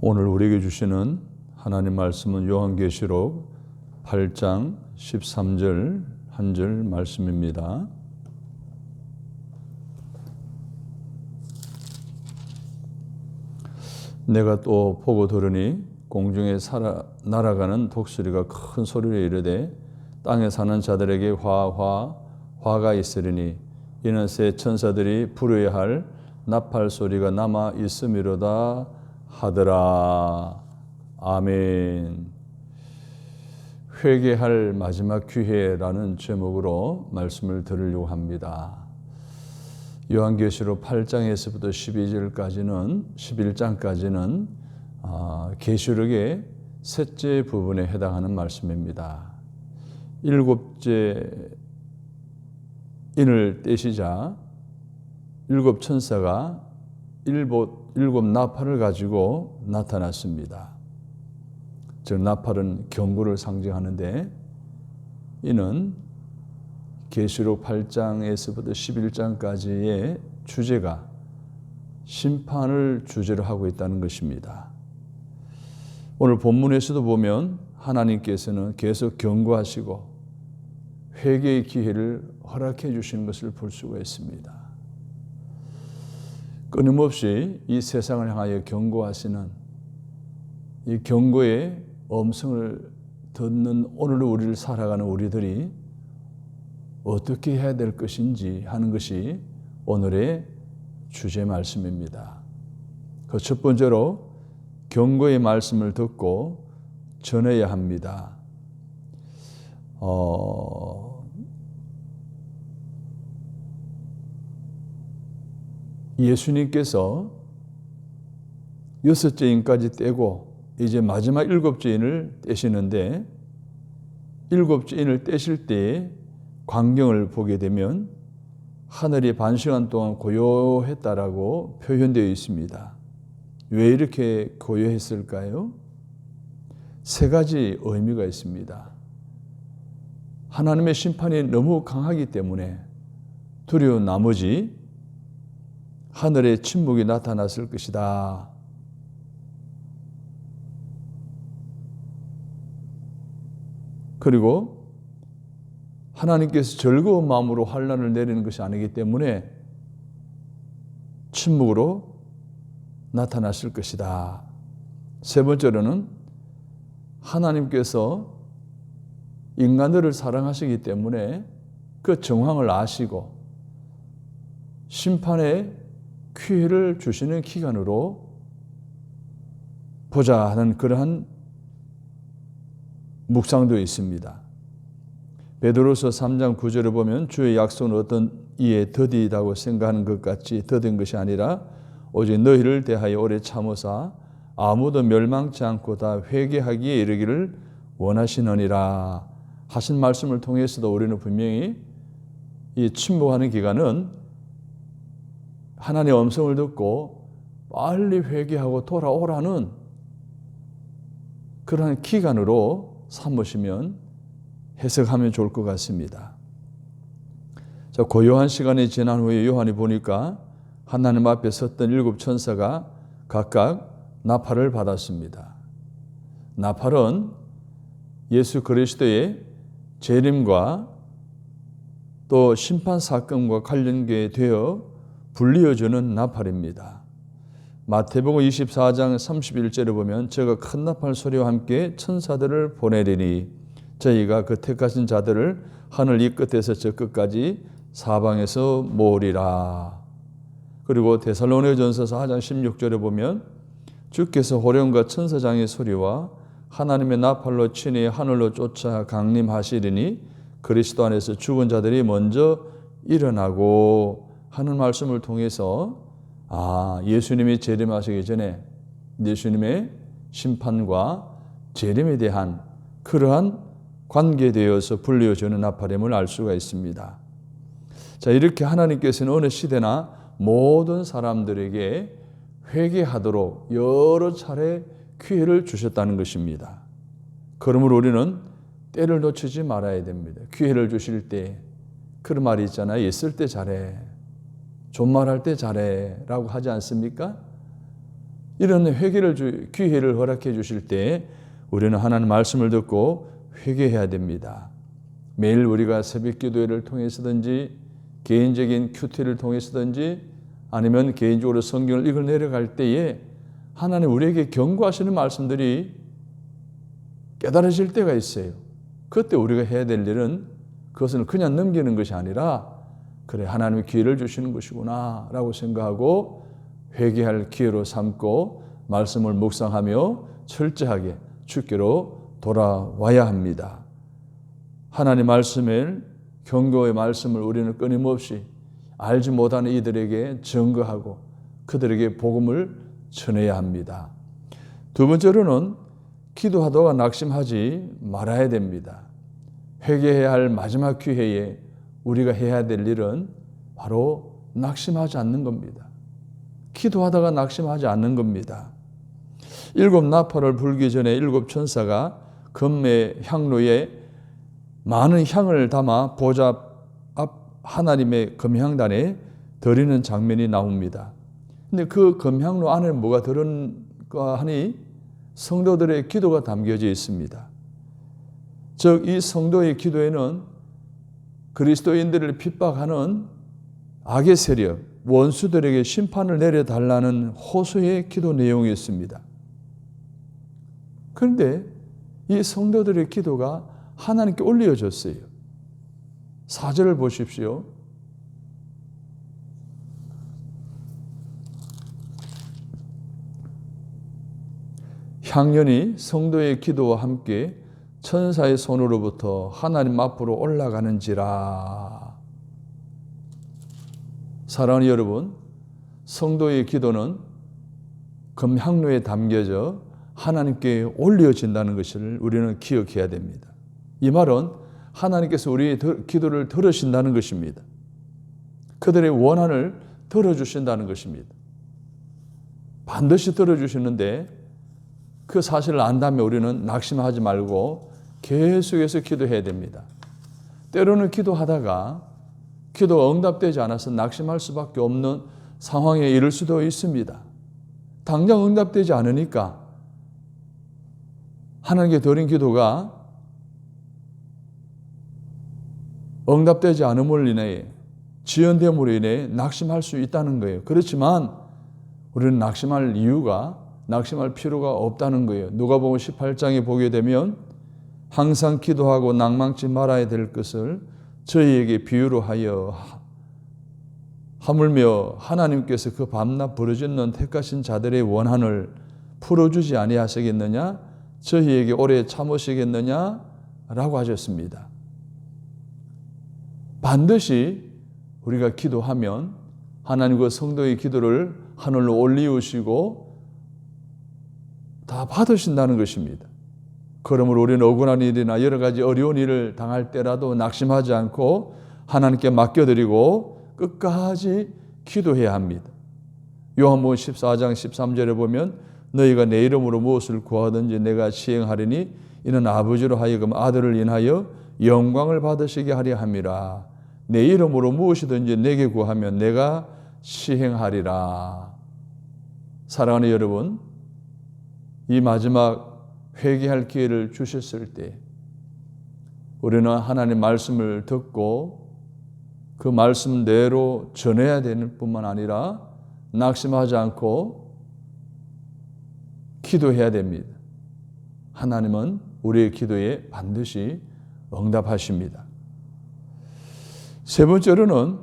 오늘 우리에게 주시는 하나님 말씀은 요한계시록 8장 13절 한 절 말씀입니다. 내가 또 보고 들으니 공중에 날아가는 독수리가 큰 소리로 이르되 땅에 사는 자들에게 화가 있으리니 이는 새 천사들이 부르어야 할 나팔 소리가 남아 있음이로다 하더라. 아멘. 회개할 마지막 기회라는 제목으로 말씀을 들으려고 합니다. 요한계시록 8장에서부터 11장까지는 계시록의 셋째 부분에 해당하는 말씀입니다. 일곱째 인을 떼시자 일곱 천사가 일곱 나팔을 가지고 나타났습니다. 즉 나팔은 경고를 상징하는데 이는 계시록 8장에서부터 11장까지의 주제가 심판을 주제로 하고 있다는 것입니다. 오늘 본문에서도 보면 하나님께서는 계속 경고하시고 회개의 기회를 허락해 주시는 것을 볼 수가 있습니다. 끊임없이 이 세상을 향하여 경고하시는 이 경고의 음성을 듣는 오늘 우리를 살아가는 우리들이 어떻게 해야 될 것인지 하는 것이 오늘의 주제 말씀입니다. 그 첫 번째로 경고의 말씀을 듣고 전해야 합니다. 예수님께서 여섯째 인까지 떼고 이제 마지막 일곱째 인을 떼시는데 일곱째 인을 떼실 때의 광경을 보게 되면 하늘이 반시간 동안 고요했다라고 표현되어 있습니다. 왜 이렇게 고요했을까요? 세 가지 의미가 있습니다. 하나님의 심판이 너무 강하기 때문에 두려운 나머지 하늘에 침묵이 나타났을 것이다. 그리고 하나님께서 즐거운 마음으로 환난을 내리는 것이 아니기 때문에 침묵으로 나타났을 것이다. 세 번째로는 하나님께서 인간들을 사랑하시기 때문에 그 정황을 아시고 심판의 기회를 주시는 기간으로 보자 하는 그러한 묵상도 있습니다. 베드로서 3장 9절을 보면 주의 약속은 어떤 이에 더디다고 생각하는 것 같이 더딘 것이 아니라 오직 너희를 대하여 오래 참으사 아무도 멸망치 않고 다 회개하기에 이르기를 원하시느니라 하신 말씀을 통해서도 우리는 분명히 이 침묵하는 기간은 하나님의 음성을 듣고 빨리 회개하고 돌아오라는 그러한 기간으로 삼으시면 해석하면 좋을 것 같습니다. 자, 고요한 시간이 지난 후에 요한이 보니까 하나님 앞에 섰던 일곱 천사가 각각 나팔을 받았습니다. 나팔은 예수 그리스도의 재림과 또 심판 사건과 관련되어 불리어주는 나팔입니다. 마태복음 24장 31절에 보면 제가 큰 나팔 소리와 함께 천사들을 보내리니 저희가 그 택하신 자들을 하늘 이 끝에서 저 끝까지 사방에서 모으리라. 그리고 데살로니가전서 4장 16절에 보면 주께서 호령과 천사장의 소리와 하나님의 나팔로 친히 하늘로 쫓아 강림하시리니 그리스도 안에서 죽은 자들이 먼저 일어나고 하는 말씀을 통해서 예수님이 재림하시기 전에 예수님의 심판과 재림에 대한 그러한 관계되어서 불려주는 나팔임을 알 수가 있습니다. 자, 이렇게 하나님께서는 어느 시대나 모든 사람들에게 회개하도록 여러 차례 기회를 주셨다는 것입니다. 그러므로 우리는 때를 놓치지 말아야 됩니다. 기회를 주실 때 그런 말이 있잖아요. 있을 때 잘해. 존말할 때 잘해 라고 하지 않습니까? 이런 기회를 허락해 주실 때 우리는 하나님 말씀을 듣고 회개해야 됩니다. 매일 우리가 새벽 기도회를 통해서든지 개인적인 큐티를 통해서든지 아니면 개인적으로 성경을 읽어 내려갈 때에 하나님 우리에게 경고하시는 말씀들이 깨달아질 때가 있어요. 그때 우리가 해야 될 일은 그것을 그냥 넘기는 것이 아니라 그래 하나님이 기회를 주시는 것이구나 라고 생각하고 회개할 기회로 삼고 말씀을 묵상하며 철저하게 주께로 돌아와야 합니다. 하나님 말씀을 경고의 말씀을 우리는 끊임없이 알지 못하는 이들에게 증거하고 그들에게 복음을 전해야 합니다. 두 번째로는 기도하다가 낙심하지 말아야 됩니다. 회개해야 할 마지막 기회에 우리가 해야 될 일은 바로 낙심하지 않는 겁니다. 기도하다가 낙심하지 않는 겁니다. 7 나팔을 불기 전에 7 천사가 금의 향로에 많은 향을 담아 보좌 앞 하나님의 금향단에 드리는 장면이 나옵니다. 근데 그 금향로 안에 뭐가 들었는가 하니 성도들의 기도가 담겨져 있습니다. 즉 이 성도의 기도에는 그리스도인들을 핍박하는 악의 세력, 원수들에게 심판을 내려달라는 호소의 기도 내용이 있습니다. 그런데 이 성도들의 기도가 하나님께 올려졌어요. 4절을 보십시오. 향연이 성도의 기도와 함께 천사의 손으로부터 하나님 앞으로 올라가는지라. 사랑하는 여러분, 성도의 기도는 금향로에 담겨져 하나님께 올려진다는 것을 우리는 기억해야 됩니다. 이 말은 하나님께서 우리의 기도를 들으신다는 것입니다. 그들의 원한을 들어주신다는 것입니다. 반드시 들어주시는데 그 사실을 안다면 우리는 낙심하지 말고 계속해서 기도해야 됩니다. 때로는 기도하다가 기도가 응답되지 않아서 낙심할 수밖에 없는 상황에 이를 수도 있습니다. 당장 응답되지 않으니까 하나님께 드린 기도가 응답되지 않음으로 인해 지연됨으로 인해 낙심할 수 있다는 거예요. 그렇지만 우리는 낙심할 필요가 없다는 거예요. 누가복음 18장에 보게 되면 항상 기도하고 낭망치 말아야 될 것을 저희에게 비유로 하여 하물며 하나님께서 그 밤낮 부르짖는 택하신 자들의 원한을 풀어주지 아니하시겠느냐? 저희에게 오래 참으시겠느냐? 라고 하셨습니다. 반드시 우리가 기도하면 하나님과 성도의 기도를 하늘로 올리우시고 다 받으신다는 것입니다. 그러므로 우리는 억울한 일이나 여러 가지 어려운 일을 당할 때라도 낙심하지 않고 하나님께 맡겨드리고 끝까지 기도해야 합니다. 요한복음 14장 13절에 보면 너희가 내 이름으로 무엇을 구하든지 내가 시행하리니 이는 아버지로 하여금 아들을 인하여 영광을 받으시게 하려 함이라. 내 이름으로 무엇이든지 내게 구하면 내가 시행하리라. 사랑하는 여러분, 이 마지막 회개할 기회를 주셨을 때 우리는 하나님 말씀을 듣고 그 말씀대로 전해야 되는 뿐만 아니라 낙심하지 않고 기도해야 됩니다. 하나님은 우리의 기도에 반드시 응답하십니다. 세 번째로는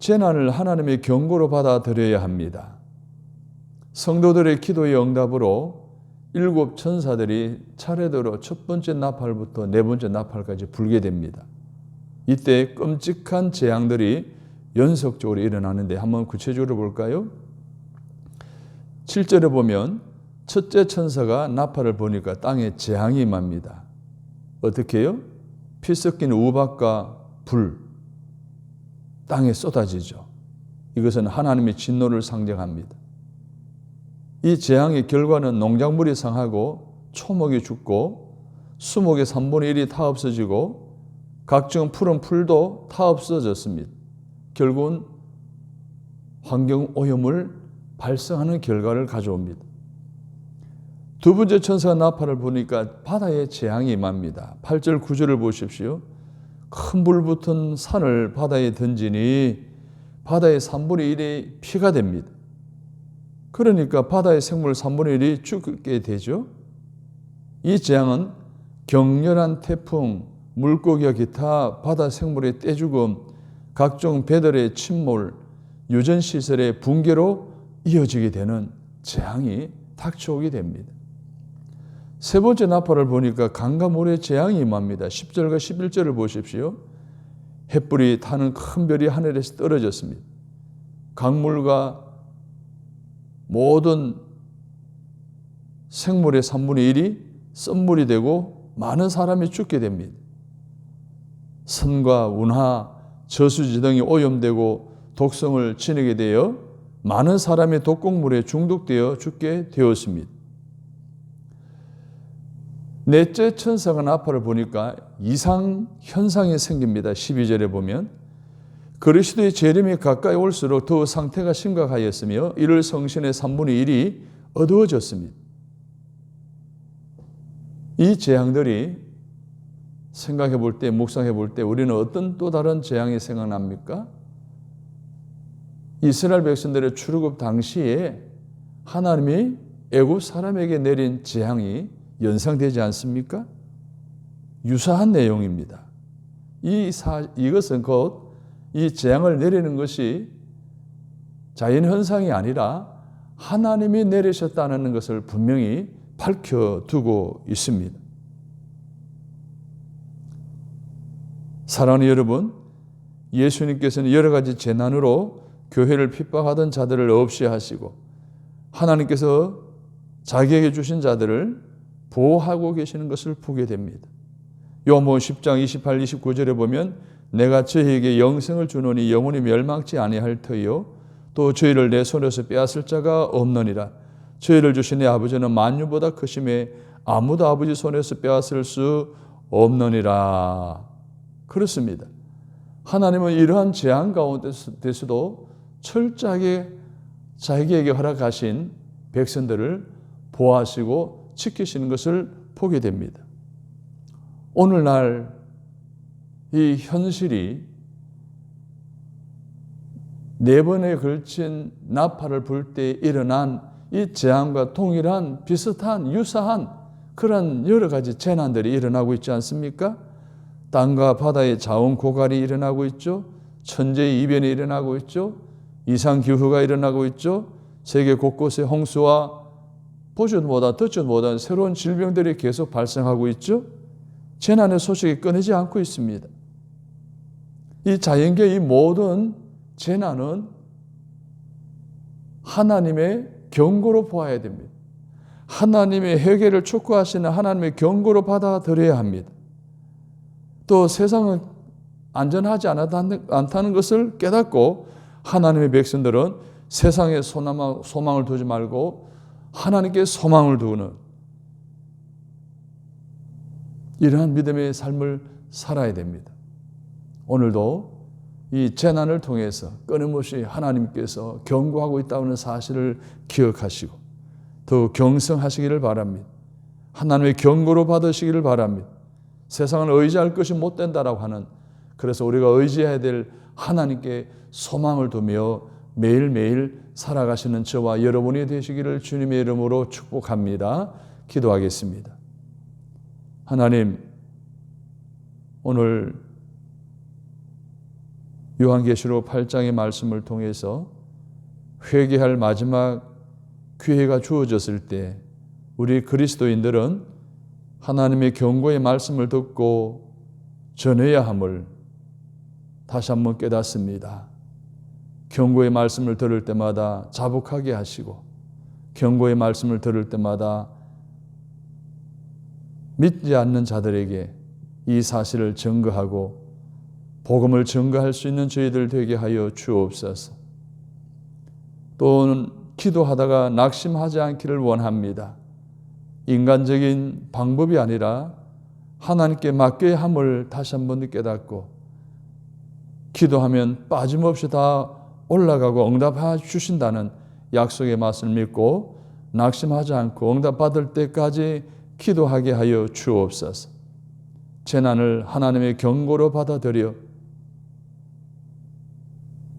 재난을 하나님의 경고로 받아들여야 합니다. 성도들의 기도의 응답으로 7 천사들이 차례대로 첫 번째 나팔부터 네 번째 나팔까지 불게 됩니다. 이때 끔찍한 재앙들이 연속적으로 일어나는데 한번 구체적으로 볼까요? 7절에 보면 첫째 천사가 나팔을 보니까 땅에 재앙이 임합니다. 어떻게 해요? 피 섞인 우박과 불, 땅에 쏟아지죠. 이것은 하나님의 진노를 상징합니다. 이 재앙의 결과는 농작물이 상하고 초목이 죽고 수목의 3분의 1이 다 없어지고 각종 푸른 풀도 다 없어졌습니다. 결국은 환경오염을 발생하는 결과를 가져옵니다. 두 번째 천사가 나팔을 부니까 바다에 재앙이 임합니다. 8절 9절을 보십시오. 큰 불 붙은 산을 바다에 던지니 바다의 3분의 1이 피가 됩니다. 그러니까 바다의 생물 3분의 1이 죽게 되죠. 이 재앙은 격렬한 태풍, 물고기와 기타 바다 생물의 떼죽음, 각종 배들의 침몰, 유전시설의 붕괴로 이어지게 되는 재앙이 닥쳐오게 됩니다. 세 번째 나팔을 보니까 강과 물의 재앙이 임합니다. 10절과 11절을 보십시오. 햇불이 타는 큰 별이 하늘에서 떨어졌습니다. 강물과 모든 생물의 3분의 1이 썬물이 되고 많은 사람이 죽게 됩니다. 선과 운하, 저수지 등이 오염되고 독성을 지니게 되어 많은 사람이 독곡물에 중독되어 죽게 되었습니다. 넷째 천사가 나팔을 보니까 이상 현상이 생깁니다. 12절에 보면 그리스도의 재림이 가까이 올수록 더 상태가 심각하였으며 이를 성신의 3분의 1이 어두워졌습니다. 이 재앙들이 생각해 볼 때, 묵상해 볼 때 우리는 어떤 또 다른 재앙이 생각납니까? 이스라엘 백성들의 출애굽 당시에 하나님이 애굽 사람에게 내린 재앙이 연상되지 않습니까? 유사한 내용입니다. 이것은 곧 이 재앙을 내리는 것이 자연현상이 아니라 하나님이 내리셨다는 것을 분명히 밝혀두고 있습니다. 사랑하는 여러분, 예수님께서는 여러 가지 재난으로 교회를 핍박하던 자들을 없이 하시고 하나님께서 자기에게 주신 자들을 보호하고 계시는 것을 보게 됩니다. 요한복음 10장 28, 29절에 보면 내가 저희에게 영생을 주노니 영원히 멸망치 아니할 터이요 또 저희를 내 손에서 빼앗을 자가 없느니라. 저희를 주신 내 아버지는 만유보다 크심에 아무도 아버지 손에서 빼앗을 수 없느니라. 그렇습니다. 하나님은 이러한 재앙 가운데서도 철저하게 자기에게 허락하신 백성들을 보호하시고 지키시는 것을 보게 됩니다. 오늘날 이 현실이 4번에 걸친 나팔을 불 때 일어난 이 재앙과 동일한 비슷한 유사한 그런 여러 가지 재난들이 일어나고 있지 않습니까? 땅과 바다의 자원 고갈이 일어나고 있죠. 천재의 이변이 일어나고 있죠. 이상기후가 일어나고 있죠. 세계 곳곳에 홍수와 보지도 듣지도 못한 새로운 질병들이 계속 발생하고 있죠. 재난의 소식이 끊이지 않고 있습니다. 이 자연계의 이 모든 재난은 하나님의 경고로 보아야 됩니다. 하나님의 회개를 촉구하시는 하나님의 경고로 받아들여야 합니다. 또 세상은 안전하지 않다는 것을 깨닫고 하나님의 백성들은 세상에 소망을 두지 말고 하나님께 소망을 두는 이러한 믿음의 삶을 살아야 됩니다. 오늘도 이 재난을 통해서 끊임없이 하나님께서 경고하고 있다는 사실을 기억하시고 더 경성하시기를 바랍니다. 하나님의 경고로 받으시기를 바랍니다. 세상은 의지할 것이 못 된다라고 하는, 그래서 우리가 의지해야 될 하나님께 소망을 두며 매일매일 살아가시는 저와 여러분이 되시기를 주님의 이름으로 축복합니다. 기도하겠습니다. 하나님, 오늘 요한계시록 8장의 말씀을 통해서 회개할 마지막 기회가 주어졌을 때 우리 그리스도인들은 하나님의 경고의 말씀을 듣고 전해야 함을 다시 한번 깨닫습니다. 경고의 말씀을 들을 때마다 자복하게 하시고 경고의 말씀을 들을 때마다 믿지 않는 자들에게 이 사실을 증거하고 복음을 증거할 수 있는 저희들 되게 하여 주옵소서. 또는 기도하다가 낙심하지 않기를 원합니다. 인간적인 방법이 아니라 하나님께 맡겨야 함을 다시 한번 깨닫고 기도하면 빠짐없이 다 올라가고 응답해 주신다는 약속의 말씀을 믿고 낙심하지 않고 응답받을 때까지 기도하게 하여 주옵소서. 재난을 하나님의 경고로 받아들여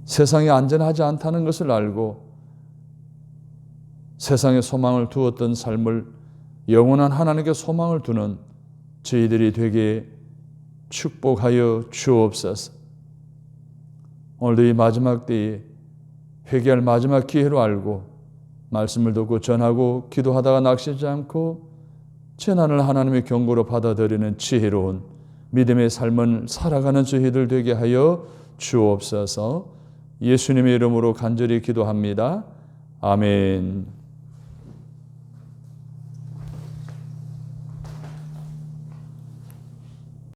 세상이 안전하지 않다는 것을 알고 세상에 소망을 두었던 삶을 영원한 하나님께 소망을 두는 저희들이 되게 축복하여 주옵소서. 오늘도 이 마지막 때에 회개할 마지막 기회로 알고 말씀을 듣고 전하고 기도하다가 낙심하지 않고 재난을 하나님의 경고로 받아들이는 지혜로운 믿음의 삶을 살아가는 저희들 되게 하여 주옵소서. 예수님의 이름으로 간절히 기도합니다. 아멘.